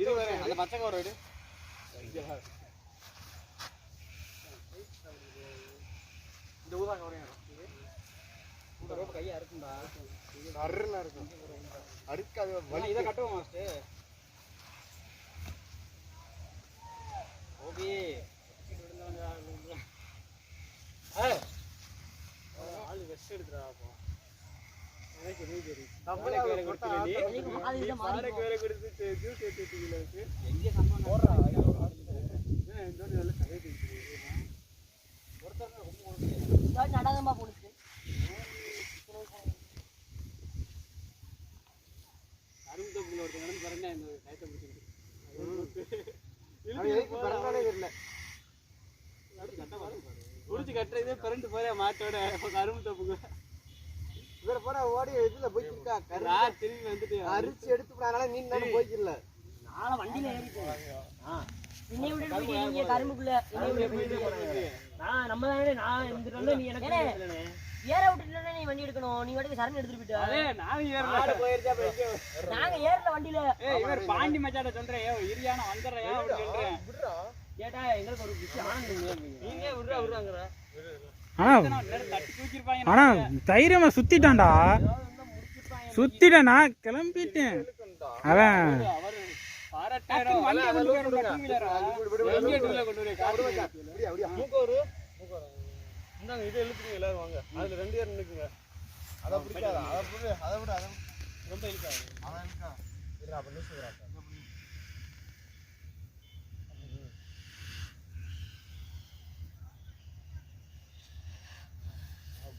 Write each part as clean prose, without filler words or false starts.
இது வேற அந்த பச்சை கவர் எடு. இந்த ஊதா கவரையா இந்த ரோப் கையா இருக்கும்டா. கர்றனா இருக்கும். அடிக்காத வலி. இத கட்டுவோம் மாஸ்டர். ஓபி விடுங்க. ஆளு வெஸ்ட் எடுத்துறா அப்போ. எனக்கு நீ தெரி. நம்மளே வேற கொடுத்தீங்க நீ. நீ மாடக்கு வேற கொடுத்து ஜூஸ் ஏத்திட்டீங்க எனக்கு. எங்க சம்பவம் போறா. இந்த நல்ல கதை பேசுறீங்க. ஒருத்தர் ரொம்ப ஓடுது. நான் நடாதமா போடுச்சு. அருந்தப்புல ஒருத்தர் நடந்து வரனே இந்த டைட்ட பிடிச்சிட்டு. அது எதுக்கு பரங்கானே தெரியல. அது கட்ட பாருங்க. புடிச்சு கட்டறதே கரண்ட் போறே மாட்டோட அருந்தப்புங்க. இவர போற ஓடி இதுல போயிட்டா கரா திரும்பி வந்துட்டு அரிச்சு எடுத்துறானால நீ நானும் போயிக்கல. நாளை வண்டில ஏறிட்டேன். இன்னை விட்டு நீங்க கரும்புக்குள்ள இன்னை விட்டு போறீங்க. நம்ம தானே நான் இந்த நீ எனக்கு தெரியலனே. ஏற விட்டுட்டே நீ வண்டி எடுக்கணும். நீ வண்டிக்கு சரண் எடுத்துட்டு போய்ட்ட. அடே நான் ஏறல. ஆட போயிருச்சா போயிச்சு. நாங்க ஏறல வண்டில. ஏய் இவர் பாண்டி மச்சாட சொல்றேன். ஏய் இரியான வந்தறயா அப்படி சொல்றேன். விடுறா. கேட்டா எங்களுக்கு ஒரு விஷயம் ஆனந்தம். நீங்க விடுறாங்கற. ஆனா தைரியமா சுத்திட்டான்டா. சுத்திட்டேனா கிளம்பிட்டேன். அவன் இது இழுத்துங்க எல்லாரும் வாங்க. அதுல 2 பேர் நிக்குங்க. அத பிடிக்காதா? அத விட ரொம்ப இழுக்காது. அவன் இழுக்கா. இல்ல அப்ப நிச்சுறா.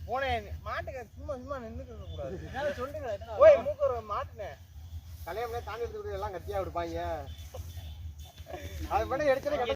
போனே மாட்டுக்கு சும்மா நின்னுக்க கூடாது. என்ன சொல்லுங்க. ஓய் மூக்கற மாட்டுனே. கலையம்ல தாண்டி எடுத்து எல்லாம் கத்தியா விடுப்பாங்க. அது பண்ண எடுச்சனே